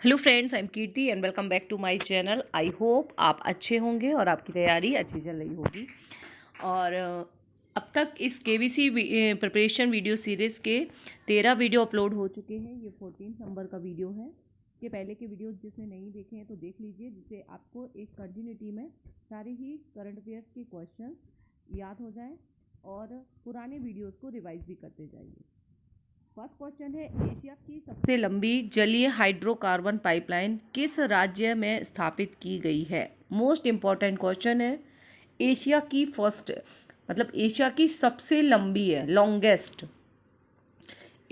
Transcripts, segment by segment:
Hello friends, I am Kirti and welcome back to my channel. I hope आप अच्छे होंगे और आपकी तैयारी अच्छी चल रही होगी। और अब तक इस केबीसी प्रिपरेशन वीडियो सीरीज़ के 13 वीडियो अपलोड हो चुके हैं। ये 14 नंबर का वीडियो है। इसके पहले के वीडियो जिसने नहीं देखे हैं तो देख लीजिए, जिससे आपको एक कंटिन्यूटी में सारे ही करंट अफेयर्स के क्वेश्चन याद हो जाएं और पुराने वीडियोज़ को रिवाइज भी करते जाइए। फर्स्ट क्वेश्चन है, एशिया की सबसे लंबी जलीय हाइड्रोकार्बन पाइपलाइन किस राज्य में स्थापित की गई है? मोस्ट इंपॉर्टेंट क्वेश्चन है। एशिया की फर्स्ट मतलब एशिया की सबसे लंबी है, लॉन्गेस्ट,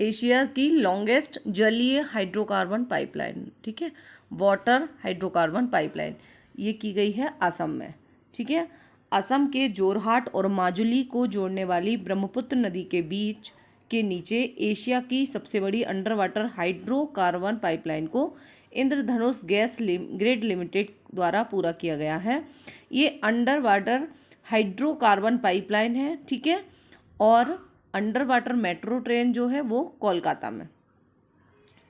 एशिया की लॉन्गेस्ट जलीय हाइड्रोकार्बन पाइपलाइन, ठीक है, वाटर हाइड्रोकार्बन पाइपलाइन, ये की गई है असम में, ठीक है। असम के जोरहाट और माजुली को जोड़ने वाली ब्रह्मपुत्र नदी के बीच के नीचे एशिया की सबसे बड़ी अंडर वाटर हाइड्रोकार्बन पाइपलाइन को इंद्रधनुष गैस ग्रिड लिमिटेड द्वारा पूरा किया गया है। ये अंडर वाटर हाइड्रोकार्बन पाइपलाइन है, ठीक है। और अंडर वाटर मेट्रो ट्रेन जो है वो कोलकाता में,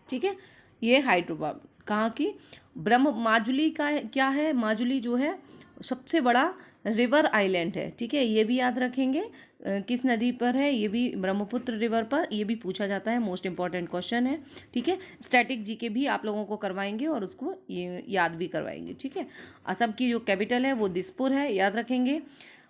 ठीक है। ये हाइड्रोकार्बन कहाँ की? माजुली का क्या है? माजुली जो है सबसे बड़ा रिवर आइलैंड है, ठीक है। ये भी याद रखेंगे किस नदी पर है, ये भी ब्रह्मपुत्र रिवर पर, ये भी पूछा जाता है, मोस्ट इंपॉर्टेंट क्वेश्चन है, ठीक है। स्टैटिक जीके भी आप लोगों को करवाएंगे और उसको ये याद भी करवाएंगे, ठीक है। असम की जो कैपिटल है वो दिसपुर है, याद रखेंगे।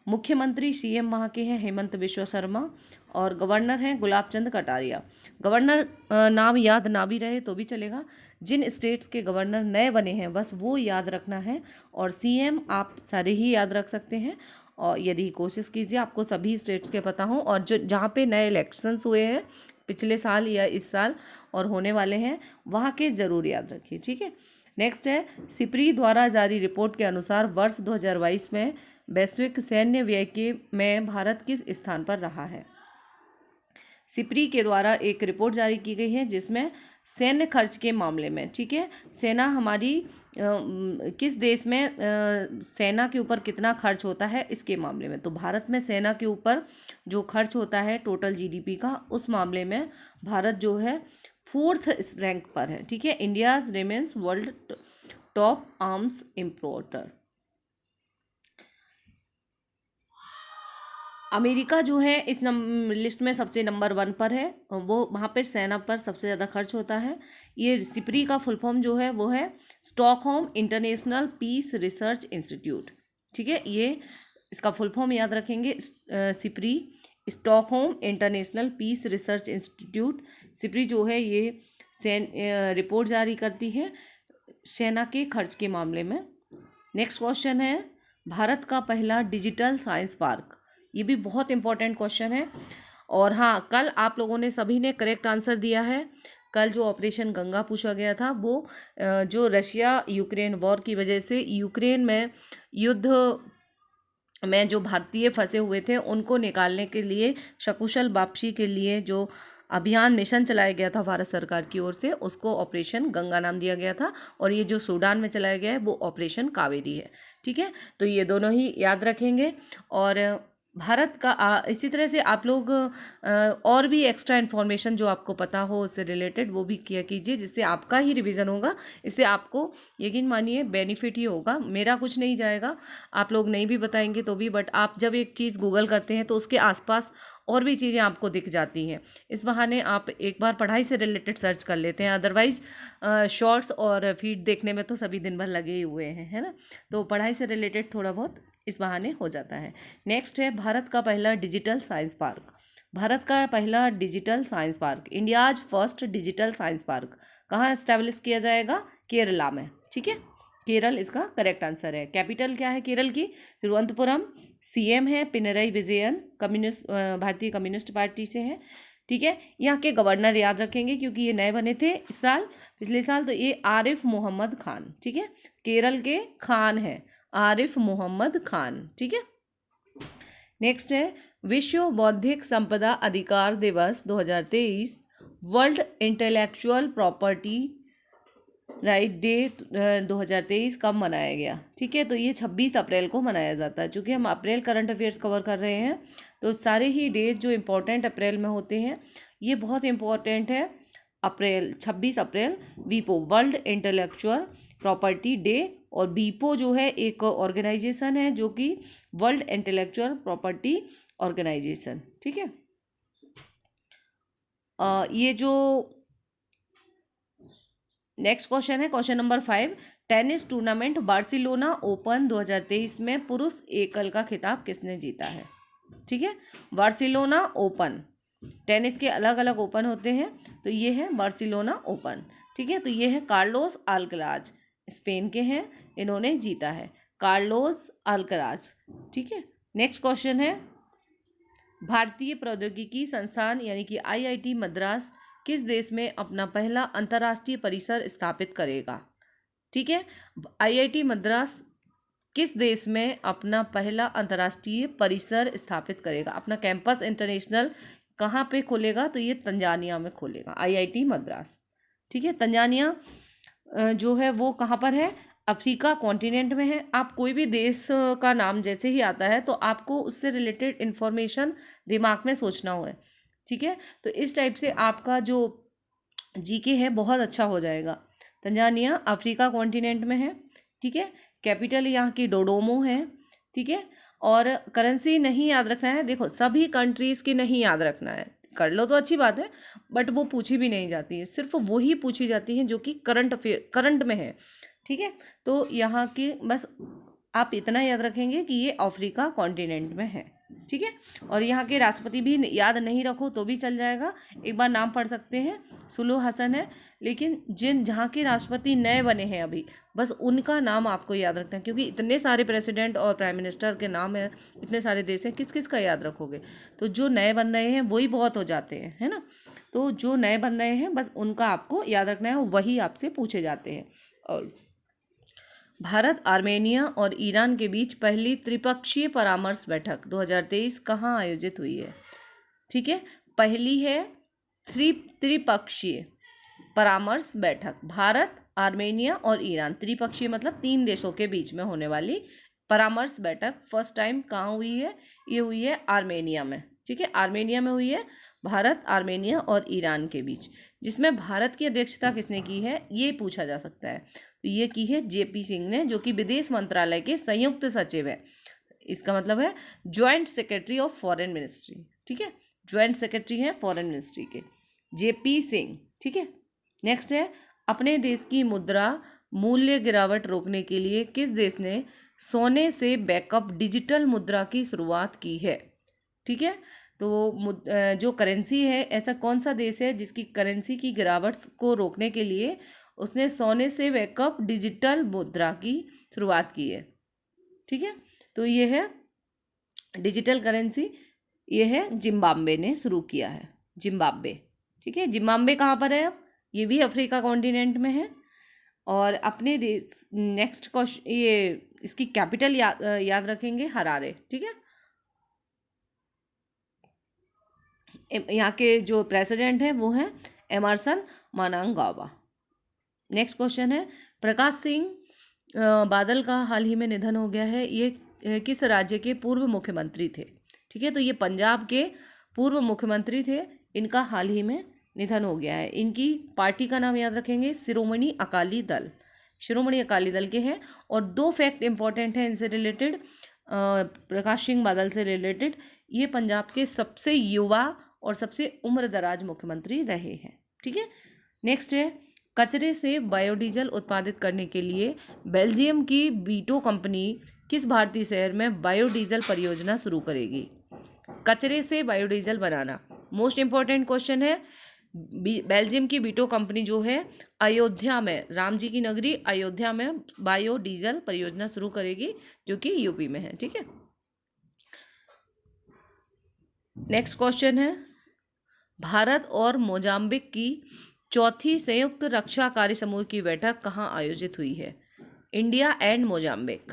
मुख्यमंत्री सीएम वहाँ के हैं हेमंत बिश्व शर्मा और गवर्नर हैं गुलाब चंद कटारिया। गवर्नर नाम याद ना भी रहे तो भी चलेगा, जिन स्टेट्स के गवर्नर नए बने हैं बस वो याद रखना है, और सीएम आप सारे ही याद रख सकते हैं। और यदि कोशिश कीजिए आपको सभी स्टेट्स के पता हों, और जो जहाँ पे नए इलेक्शंस हुए हैं पिछले साल या इस साल और होने वाले हैं वहाँ के ज़रूर याद रखिए, ठीक है। नेक्स्ट है, सिप्री द्वारा जारी रिपोर्ट के अनुसार वर्ष 2022 में वैश्विक सैन्य व्यय के में भारत किस स्थान पर रहा है? सिप्री के द्वारा एक रिपोर्ट जारी की गई है जिसमें सैन्य खर्च के मामले में, ठीक है, सेना हमारी किस देश में सेना के ऊपर कितना खर्च होता है इसके मामले में, तो भारत में सेना के ऊपर जो खर्च होता है टोटल जीडीपी का, उस मामले में भारत जो है 4th रैंक पर है, ठीक है। India remains world top arms importer. America जो है इस लिस्ट में सबसे नंबर 1 पर है, वो वहाँ पर सेना पर सबसे ज़्यादा खर्च होता है। ये सिप्री का फुल फॉर्म जो है वो है Stockholm International Peace Research Institute, ठीक है। ये इसका फुल फॉर्म याद रखेंगे, SIPRI, Stockholm International Peace Research Institute. SIPRI जो है ये रिपोर्ट जारी करती है सेना के खर्च के मामले में। नेक्स्ट क्वेश्चन है, भारत का पहला डिजिटल साइंस पार्क, ये भी बहुत इंपॉर्टेंट क्वेश्चन है। और हाँ, कल आप लोगों ने सभी ने करेक्ट आंसर दिया है। कल जो ऑपरेशन गंगा पूछा गया था वो जो रशिया यूक्रेन वॉर की वजह से यूक्रेन में युद्ध में जो भारतीय फंसे हुए थे उनको निकालने के लिए, सकुशल वापसी के लिए जो अभियान मिशन चलाया गया था भारत सरकार की ओर से, उसको ऑपरेशन गंगा नाम दिया गया था। और ये जो सूडान में चलाया गया है वो ऑपरेशन कावेरी है, ठीक है। तो ये दोनों ही याद रखेंगे। और भारत का इसी तरह से आप लोग और भी एक्स्ट्रा इन्फॉर्मेशन जो आपको पता हो उससे रिलेटेड वो भी किया कीजिए, जिससे आपका ही रिवीजन होगा। इससे आपको यकीन मानिए बेनिफिट ही होगा, मेरा कुछ नहीं जाएगा, आप लोग नहीं भी बताएंगे तो भी, बट आप जब एक चीज़ गूगल करते हैं तो उसके आसपास और भी चीज़ें आपको दिख जाती हैं। इस बहाने आप एक बार पढ़ाई से रिलेटेड सर्च कर लेते हैं, अदरवाइज शॉर्ट्स और फीड देखने में तो सभी दिन भर लगे ही हुए हैं, है ना। तो पढ़ाई से रिलेटेड थोड़ा बहुत इस बहाने हो जाता है। नेक्स्ट है, भारत का पहला डिजिटल साइंस पार्क। भारत का पहला digital science park, India's first digital science park, कहाँ एस्टेब्लिश किया जाएगा? केरला में, ठीक है। केरल इसका करेक्ट आंसर है। कैपिटल क्या है केरल की? तिरुवनंतपुरम। सीएम है पिनरई विजयन, कम्युनिस्ट भारतीय कम्युनिस्ट पार्टी से है, ठीक है। यहाँ के गवर्नर याद रखेंगे क्योंकि ये नए बने थे इस साल, पिछले साल, तो ये आरिफ मोहम्मद खान, ठीक है। केरल के खान है आरिफ मोहम्मद खान, ठीक है। नेक्स्ट है, विश्व बौद्धिक संपदा अधिकार दिवस 2023 world intellectual property right day 2023 कब मनाया गया? ठीक है, तो ये 26 अप्रैल को मनाया जाता है। चूँकि हम अप्रैल करंट अफेयर्स कवर कर रहे हैं तो सारे ही डेज जो इम्पोर्टेंट अप्रैल में होते हैं ये बहुत इम्पोर्टेंट है। अप्रैल 26 अप्रैल वीपो वर्ल्ड इंटेलेक्चुअल प्रॉपर्टी डे। और वीपो जो है एक ऑर्गेनाइजेशन है जो कि वर्ल्ड इंटेलेक्चुअल प्रॉपर्टी ऑर्गेनाइजेशन, ठीक है। ये जो नेक्स्ट क्वेश्चन है, question number 5, tennis tournament Barcelona open 2023 में पुरुष एकल का खिताब किसने जीता है? ठीक है, बार्सिलोना ओपन, टेनिस के अलग अलग ओपन होते हैं, तो ये है बार्सिलोना ओपन, ठीक है। तो ये है कार्लोस अल्कराज, स्पेन के हैं, इन्होंने जीता है, कार्लोस अल्कराज, ठीक है। नेक्स्ट क्वेश्चन है, भारतीय प्रौद्योगिकी संस्थान यानी कि आईआईटी मद्रास किस देश में अपना पहला अंतर्राष्ट्रीय परिसर स्थापित करेगा? ठीक है, आईआईटी मद्रास किस देश में अपना पहला अंतर्राष्ट्रीय परिसर स्थापित करेगा, अपना कैंपस इंटरनेशनल कहाँ पे खोलेगा? तो ये तंजानिया में खोलेगा आईआईटी मद्रास, ठीक है। तंजानिया जो है वो कहाँ पर है? अफ्रीका कॉन्टिनेंट में है। आप कोई भी देश का नाम जैसे ही आता है तो आपको उससे रिलेटेड इन्फॉर्मेशन दिमाग में सोचना हो, ठीक है। तो इस टाइप से आपका जो जीके है बहुत अच्छा हो जाएगा। तंजानिया अफ्रीका कॉन्टिनेंट में है, ठीक है। कैपिटल यहाँ की डोडोमो है, ठीक है। और करेंसी नहीं याद रखना है, देखो सभी कंट्रीज़ की नहीं याद रखना है, कर लो तो अच्छी बात है, बट वो पूछी भी नहीं जाती है, सिर्फ वही पूछी जाती है जो कि करंट में है, ठीक है। तो यहाँ की बस आप इतना याद रखेंगे कि ये अफ्रीका कॉन्टिनेंट में है, ठीक है। और यहाँ के राष्ट्रपति भी याद नहीं रखो तो भी चल जाएगा, एक बार नाम पढ़ सकते हैं, सुलू हसन है। लेकिन जहाँ के राष्ट्रपति नए बने हैं अभी, बस उनका नाम आपको याद रखना है, क्योंकि इतने सारे प्रेसिडेंट और प्राइम मिनिस्टर के नाम है, इतने सारे देश हैं, किस किस का याद रखोगे? तो जो नए बन रहे हैं वही बहुत हो जाते हैं, है ना। तो जो नए बन रहे हैं बस उनका आपको याद रखना है, वही आपसे पूछे जाते हैं। और भारत, आर्मेनिया और ईरान के बीच पहली त्रिपक्षीय परामर्श बैठक 2023 कहाँ आयोजित हुई है? ठीक है, पहली है त्रिपक्षीय परामर्श बैठक, भारत, आर्मेनिया और ईरान, त्रिपक्षीय मतलब 3 देशों के बीच में होने वाली परामर्श बैठक फर्स्ट टाइम कहाँ हुई है? ये हुई है आर्मेनिया में, ठीक है, आर्मेनिया में हुई है, भारत, आर्मेनिया और ईरान के बीच, जिसमें भारत की अध्यक्षता किसने की है ये पूछा जा सकता है। तो ये की है जेपी सिंह ने, जो कि विदेश मंत्रालय के संयुक्त सचिव है, इसका मतलब है joint secretary of foreign ministry, ठीक है, ज्वाइंट सेक्रेटरी है फॉरेन मिनिस्ट्री के जेपी सिंह, ठीक है। नेक्स्ट है, अपने देश की मुद्रा मूल्य गिरावट रोकने के लिए किस देश ने सोने से बैकअप डिजिटल मुद्रा की शुरुआत की है? ठीक है, तो जो करेंसी है, ऐसा कौन सा देश है जिसकी करेंसी की गिरावट को रोकने के लिए उसने सोने से बैकअप डिजिटल मुद्रा की शुरुआत की है? ठीक है, तो ये है डिजिटल करेंसी, ये है जिम्बाब्वे ने शुरू किया है, जिम्बाब्वे, ठीक है। जिम्बाब्वे कहाँ पर है? अब ये भी अफ्रीका कॉन्टिनेंट में है। और अपने देश, नेक्स्ट क्वेश्चन, ये इसकी कैपिटल याद रखेंगे, हरारे, ठीक है। यहाँ के जो प्रेसिडेंट हैं वो हैं एमरसन मनांगावा। नेक्स्ट क्वेश्चन है, प्रकाश सिंह बादल का हाल ही में निधन हो गया है, ये किस राज्य के पूर्व मुख्यमंत्री थे? ठीक है, तो ये पंजाब के पूर्व मुख्यमंत्री थे, इनका हाल ही में निधन हो गया है। इनकी पार्टी का नाम याद रखेंगे, शिरोमणि अकाली दल, शिरोमणि अकाली दल के हैं। और 2 फैक्ट इंपॉर्टेंट हैं इनसे रिलेटेड, प्रकाश सिंह बादल से रिलेटेड, ये पंजाब के सबसे युवा और सबसे उम्रदराज मुख्यमंत्री रहे हैं, ठीक है। नेक्स्ट है, कचरे से बायोडीजल उत्पादित करने के लिए बेल्जियम की बीटो कंपनी किस भारतीय शहर में बायोडीजल परियोजना शुरू करेगी? कचरे से बायोडीजल बनाना मोस्ट इंपॉर्टेंट क्वेश्चन है। बेल्जियम की बीटो कंपनी जो है अयोध्या में, राम जी की नगरी अयोध्या में बायोडीजल परियोजना शुरू करेगी, जो कि यूपी में है, ठीक है। नेक्स्ट क्वेश्चन है, भारत और मोजाम्बिक की चौथी संयुक्त रक्षा कार्य समूह की बैठक कहाँ आयोजित हुई है? इंडिया एंड मोजाम्बिक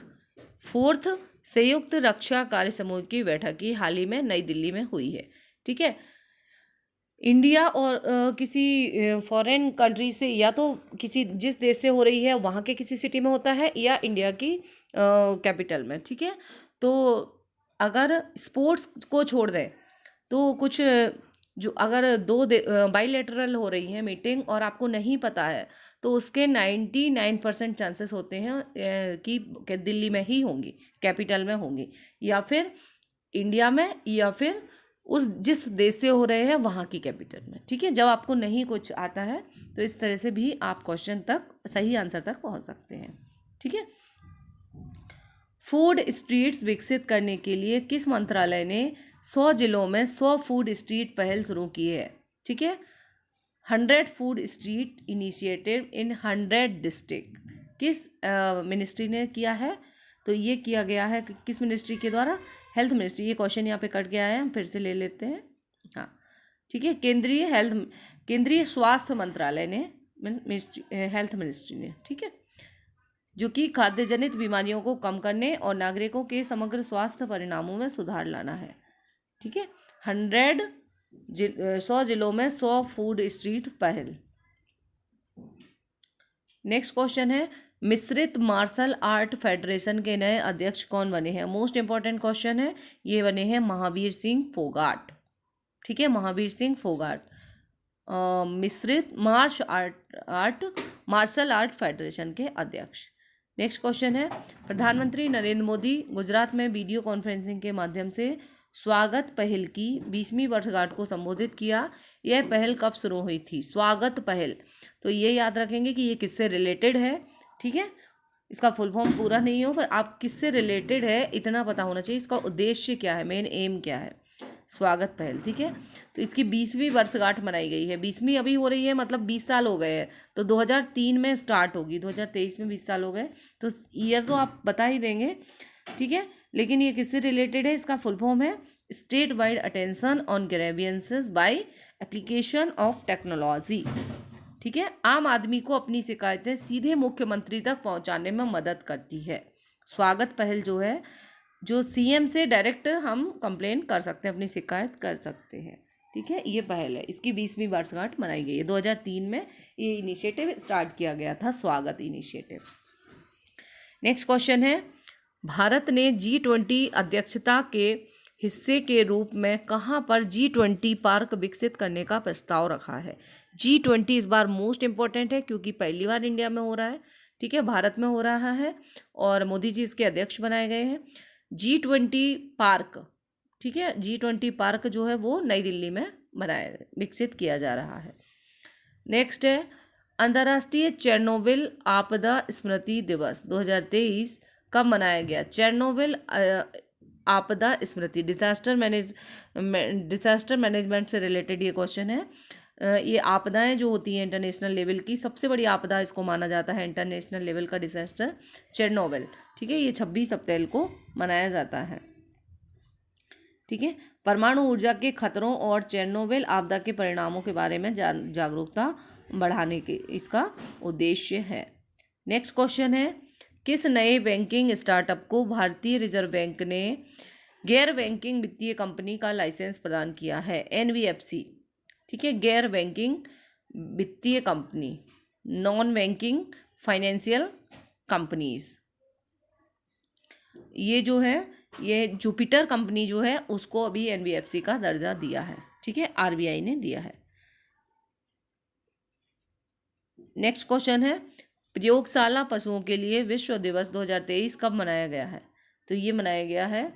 4th संयुक्त रक्षा कार्य समूह की बैठक की हाल ही में नई दिल्ली में हुई है, ठीक है। इंडिया और किसी फॉरेन कंट्री से, या तो किसी जिस देश से हो रही है वहाँ के किसी सिटी में होता है, या इंडिया की कैपिटल में, ठीक है। तो अगर स्पोर्ट्स को छोड़ दें तो कुछ जो अगर दो बाइलेटरल हो रही है मीटिंग और आपको नहीं पता है तो उसके 99% चांसेस होते हैं कि दिल्ली में ही होंगी, कैपिटल में होंगी, या फिर इंडिया में, या फिर उस जिस देश से हो रहे हैं वहाँ की कैपिटल में। ठीक है, जब आपको नहीं कुछ आता है तो इस तरह से भी आप क्वेश्चन तक, सही आंसर तक पहुँच सकते हैं। ठीक है। फूड स्ट्रीट्स विकसित करने के लिए किस मंत्रालय ने 100 जिलों में 100 फूड स्ट्रीट पहल शुरू की है? ठीक है, 100 food street initiative in 100 district किस मिनिस्ट्री ने किया है? तो ये किया गया है किस मिनिस्ट्री के द्वारा? Health ministry. ये क्वेश्चन यहाँ पे कट गया है, हम फिर से ले लेते हैं। हाँ ठीक है, केंद्रीय स्वास्थ्य मंत्रालय ने, हेल्थ मिनिस्ट्री ने। ठीक है, जो कि खाद्य जनित बीमारियों को कम करने और नागरिकों के समग्र स्वास्थ्य परिणामों में सुधार लाना है। ठीक है, 100 जिलों में 100 फूड स्ट्रीट पहल। नेक्स्ट क्वेश्चन है, मिश्रित मार्शल आर्ट फेडरेशन के नए अध्यक्ष कौन बने हैं? मोस्ट इंपॉर्टेंट क्वेश्चन है, ये बने हैं महावीर सिंह फोगाट। ठीक है, महावीर सिंह फोगाट मिश्रित मार्शल आर्ट फेडरेशन के अध्यक्ष। नेक्स्ट क्वेश्चन है, प्रधानमंत्री नरेंद्र मोदी गुजरात में वीडियो कॉन्फ्रेंसिंग के माध्यम से स्वागत पहल की 20वीं वर्षगांठ को संबोधित किया। यह पहल कब शुरू हुई थी? स्वागत पहल, तो ये याद रखेंगे कि ये किससे रिलेटेड है। ठीक है, इसका फुल फॉर्म पूरा नहीं हो पर आप किससे रिलेटेड है इतना पता होना चाहिए। इसका उद्देश्य क्या है, मेन एम क्या है? स्वागत पहल। ठीक है, तो इसकी 20वीं वर्षगांठ मनाई गई है। 20वीं अभी हो रही है, मतलब 20 साल हो गए हैं, तो 2003 में स्टार्ट होगी, 2023 में 20 साल हो गए, तो ईयर तो आप बता ही देंगे। ठीक है, लेकिन ये किससे रिलेटेड है? इसका फुल फॉर्म है state wide attention on grievances by application of technology. ठीक है, आम आदमी को अपनी शिकायतें सीधे मुख्यमंत्री तक पहुंचाने में मदद करती है। स्वागत पहल जो है, जो सीएम से डायरेक्ट हम कंप्लेन कर सकते हैं, अपनी शिकायत कर सकते हैं। ठीक है, ये पहल है, इसकी 20वीं वर्षगांठ मनाई गई है। 2003 में ये इनिशिएटिव स्टार्ट किया गया था, स्वागत इनिशिएटिव। नेक्स्ट क्वेश्चन है, भारत ने G20 अध्यक्षता के हिस्से के रूप में कहाँ पर G20 पार्क विकसित करने का प्रस्ताव रखा है? G20 इस बार मोस्ट इंपॉर्टेंट है क्योंकि पहली बार इंडिया में हो रहा है। ठीक है, भारत में हो रहा है और मोदी जी इसके अध्यक्ष बनाए गए हैं। G20 पार्क, ठीक है, G20 पार्क जो है वो नई दिल्ली में विकसित किया जा रहा है। नेक्स्ट है, अंतर्राष्ट्रीय चेरनोबिल आपदा स्मृति दिवस 2023 कब मनाया गया? चेरनोबिल आपदा स्मृति, डिजास्टर मैनेजमेंट से रिलेटेड ये क्वेश्चन है। ये आपदाएं जो होती हैं इंटरनेशनल लेवल की, सबसे बड़ी आपदा इसको माना जाता है इंटरनेशनल लेवल का डिजास्टर, चेरनोबिल। ठीक है, ये 26 अप्रैल को मनाया जाता है। ठीक है, परमाणु ऊर्जा के खतरों और चेरनोबिल आपदा के परिणामों के बारे में जागरूकता बढ़ाने के इसका उद्देश्य है। नेक्स्ट क्वेश्चन है, किस नए बैंकिंग स्टार्टअप को भारतीय रिजर्व बैंक ने गैर बैंकिंग वित्तीय कंपनी का लाइसेंस प्रदान किया है? NBFC। ठीक है, गैर बैंकिंग वित्तीय company, non banking financial companies. ये जो है, ये जुपिटर कंपनी जो है उसको अभी NBFC का दर्जा दिया है। ठीक है, RBI ने दिया है। नेक्स्ट क्वेश्चन है, प्रयोगशाला पशुओं के लिए विश्व दिवस 2023 कब मनाया गया है? तो ये मनाया गया है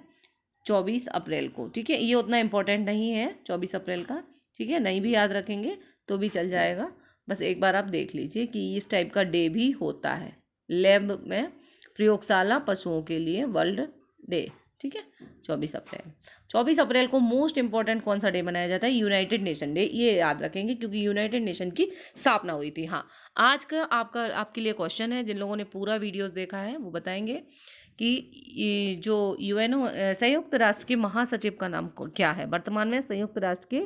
24 अप्रैल को। ठीक है, ये उतना इम्पोर्टेंट नहीं है 24 अप्रैल का। ठीक है, नहीं भी याद रखेंगे तो भी चल जाएगा, बस एक बार आप देख लीजिए कि इस टाइप का डे भी होता है लैब में, प्रयोगशाला पशुओं के लिए वर्ल्ड डे। ठीक है, 24 अप्रैल। 24 अप्रैल को मोस्ट इंपॉर्टेंट कौन सा डे मनाया जाता है? United nation day. ये याद रखेंगे क्योंकि यूनाइटेड नेशन की स्थापना हुई थी। हाँ, आज का आपके लिए क्वेश्चन है, जिन लोगों ने पूरा वीडियोस देखा है वो बताएंगे कि जो UNO संयुक्त राष्ट्र के महासचिव का नाम क्या है? वर्तमान में संयुक्त राष्ट्र के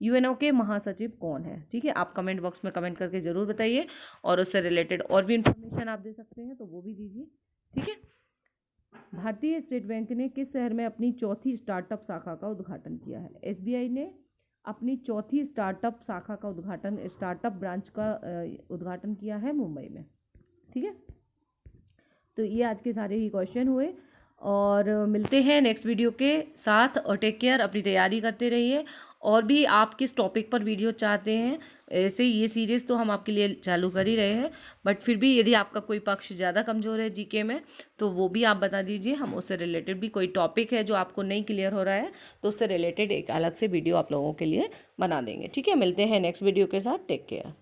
UNO के महासचिव कौन है? ठीक है, आप कमेंट बॉक्स में कमेंट करके ज़रूर बताइए और उससे रिलेटेड और भी इंफॉर्मेशन आप दे सकते हैं तो वो भी दीजिए। ठीक है, भारतीय स्टेट बैंक ने किस शहर में अपनी चौथी स्टार्टअप शाखा का उद्घाटन किया है? SBI ने अपनी चौथी स्टार्टअप शाखा का स्टार्टअप ब्रांच का उद्घाटन किया है मुंबई में। ठीक है, तो ये आज के सारे ही क्वेश्चन हुए और मिलते हैं नेक्स्ट वीडियो के साथ और टेक केयर, अपनी तैयारी करते रहिए और भी आप किस टॉपिक पर वीडियो चाहते हैं। ऐसे ये सीरीज़ तो हम आपके लिए चालू कर ही रहे हैं, बट फिर भी यदि आपका कोई पक्ष ज़्यादा कमज़ोर है जीके में तो वो भी आप बता दीजिए। हम उससे रिलेटेड भी कोई टॉपिक है जो आपको नहीं क्लियर हो रहा है तो उससे रिलेटेड एक अलग से वीडियो आप लोगों के लिए बना देंगे। ठीक है, मिलते हैं नेक्स्ट वीडियो के साथ। Take care.